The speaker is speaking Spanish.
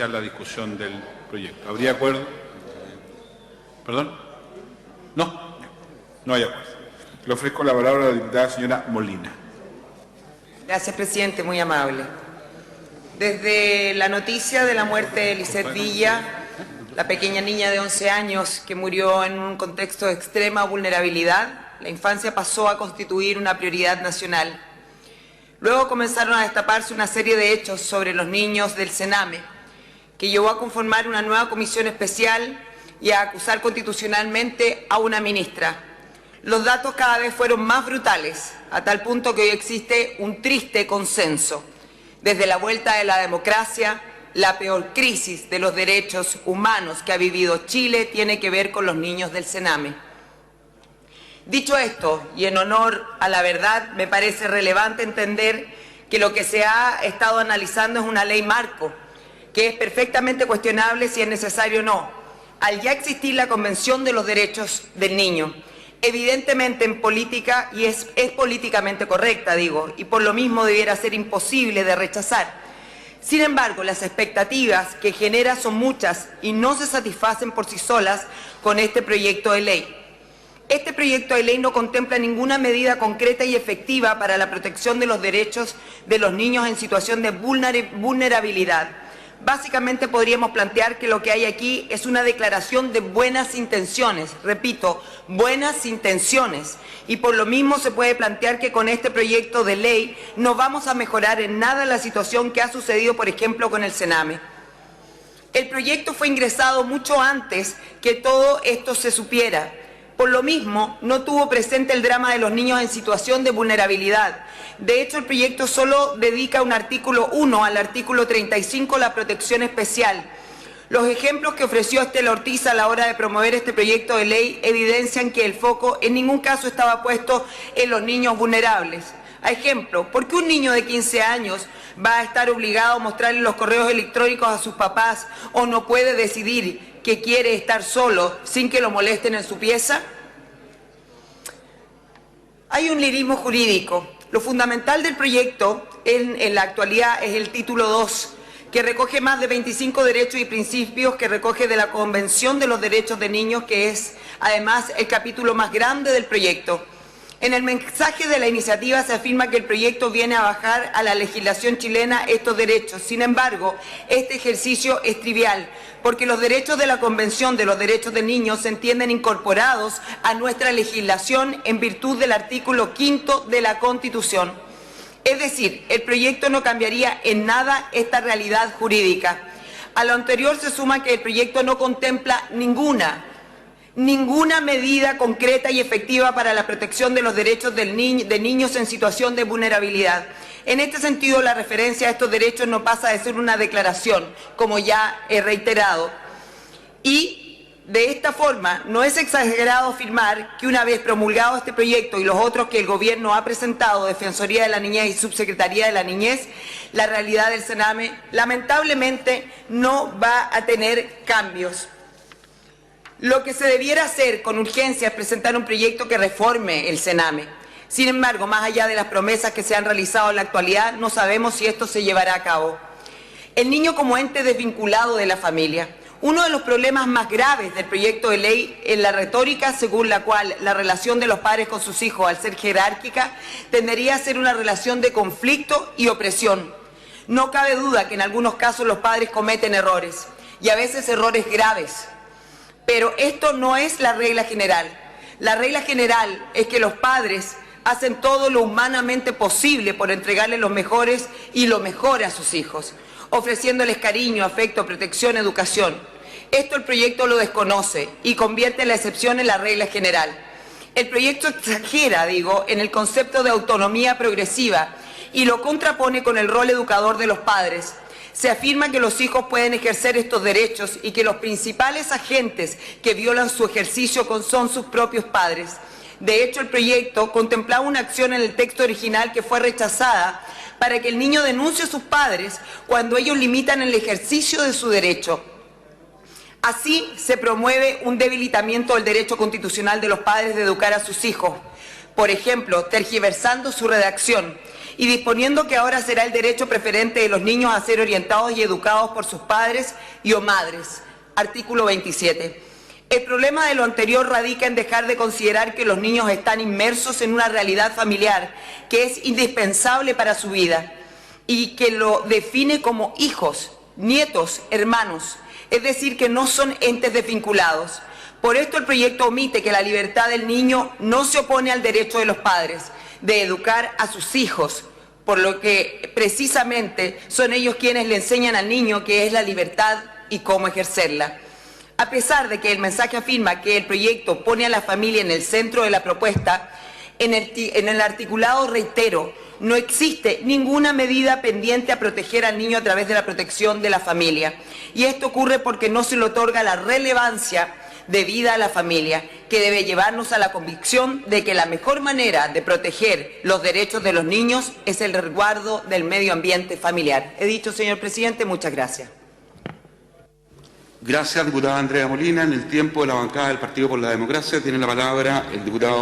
la discusión del proyecto. ¿Habría acuerdo? ¿Perdón? No hay acuerdo. Le ofrezco la palabra a la diputada señora Molina. Gracias, presidente, muy amable. Desde la noticia de la muerte de Lisette Villa, la pequeña niña de 11 años que murió en un contexto de extrema vulnerabilidad, la infancia pasó a constituir una prioridad nacional. Luego comenzaron a destaparse una serie de hechos sobre los niños del Sename, que llevó a conformar una nueva comisión especial y a acusar constitucionalmente a una ministra. Los datos cada vez fueron más brutales, a tal punto que hoy existe un triste consenso. Desde la vuelta de la democracia, la peor crisis de los derechos humanos que ha vivido Chile tiene que ver con los niños del Sename. Dicho esto, y en honor a la verdad, me parece relevante entender que lo que se ha estado analizando es una ley marco, que es perfectamente cuestionable si es necesario o no, al ya existir la Convención de los Derechos del Niño. Evidentemente en política, y es políticamente correcta, digo, y por lo mismo debiera ser imposible de rechazar. Sin embargo, las expectativas que genera son muchas y no se satisfacen por sí solas con este proyecto de ley. Este proyecto de ley no contempla ninguna medida concreta y efectiva para la protección de los derechos de los niños en situación de vulnerabilidad. Básicamente podríamos plantear que lo que hay aquí es una declaración de buenas intenciones, repito, buenas intenciones, y por lo mismo se puede plantear que con este proyecto de ley no vamos a mejorar en nada la situación que ha sucedido, por ejemplo, con el Sename. El proyecto fue ingresado mucho antes que todo esto se supiera. Por lo mismo, no tuvo presente el drama de los niños en situación de vulnerabilidad. De hecho, el proyecto solo dedica un artículo 1 al artículo 35, la protección especial. Los ejemplos que ofreció Estela Ortiz a la hora de promover este proyecto de ley evidencian que el foco en ningún caso estaba puesto en los niños vulnerables. A ejemplo, ¿por qué un niño de 15 años va a estar obligado a mostrarle los correos electrónicos a sus papás o no puede decidir que quiere estar solo sin que lo molesten en su pieza? Hay un lirismo jurídico. Lo fundamental del proyecto en la actualidad es el título 2, que recoge más de 25 derechos y principios que recoge de la Convención de los Derechos de Niños, que es además el capítulo más grande del proyecto. En el mensaje de la iniciativa se afirma que el proyecto viene a bajar a la legislación chilena estos derechos. Sin embargo, este ejercicio es trivial, porque los derechos de la Convención de los Derechos del Niño se entienden incorporados a nuestra legislación en virtud del artículo 5 de la Constitución. Es decir, el proyecto no cambiaría en nada esta realidad jurídica. A lo anterior se suma que el proyecto no contempla ninguna medida concreta y efectiva para la protección de los derechos de niños en situación de vulnerabilidad. En este sentido, la referencia a estos derechos no pasa de ser una declaración, como ya he reiterado. Y de esta forma, no es exagerado afirmar que una vez promulgado este proyecto y los otros que el Gobierno ha presentado, Defensoría de la Niñez y Subsecretaría de la Niñez, la realidad del Sename lamentablemente no va a tener cambios. Lo que se debiera hacer con urgencia es presentar un proyecto que reforme el Sename. Sin embargo, más allá de las promesas que se han realizado en la actualidad, no sabemos si esto se llevará a cabo. El niño como ente desvinculado de la familia. Uno de los problemas más graves del proyecto de ley es la retórica según la cual la relación de los padres con sus hijos, al ser jerárquica, tendería a ser una relación de conflicto y opresión. No cabe duda que en algunos casos los padres cometen errores, y a veces errores graves. Pero esto no es la regla general. La regla general es que los padres hacen todo lo humanamente posible por entregarles los mejores y lo mejor a sus hijos, ofreciéndoles cariño, afecto, protección, educación. Esto el proyecto lo desconoce y convierte la excepción en la regla general. El proyecto exagera, en el concepto de autonomía progresiva y lo contrapone con el rol educador de los padres. Se afirma que los hijos pueden ejercer estos derechos y que los principales agentes que violan su ejercicio son sus propios padres. De hecho, el proyecto contemplaba una acción en el texto original que fue rechazada para que el niño denuncie a sus padres cuando ellos limitan el ejercicio de su derecho. Así se promueve un debilitamiento del derecho constitucional de los padres de educar a sus hijos, por ejemplo, tergiversando su redacción y disponiendo que ahora será el derecho preferente de los niños a ser orientados y educados por sus padres y o madres. Artículo 27. El problema de lo anterior radica en dejar de considerar que los niños están inmersos en una realidad familiar que es indispensable para su vida y que lo define como hijos, nietos, hermanos, es decir, que no son entes desvinculados. Por esto el proyecto omite que la libertad del niño no se opone al derecho de los padres de educar a sus hijos, por lo que precisamente son ellos quienes le enseñan al niño qué es la libertad y cómo ejercerla. A pesar de que el mensaje afirma que el proyecto pone a la familia en el centro de la propuesta, en el articulado reitero, no existe ninguna medida pendiente a proteger al niño a través de la protección de la familia. Y esto ocurre porque no se le otorga la relevancia debida a la familia, que debe llevarnos a la convicción de que la mejor manera de proteger los derechos de los niños es el resguardo del medio ambiente familiar. He dicho, señor presidente, muchas gracias. Gracias, diputada Andrea Molina. En el tiempo de la bancada del Partido por la Democracia tiene la palabra el diputado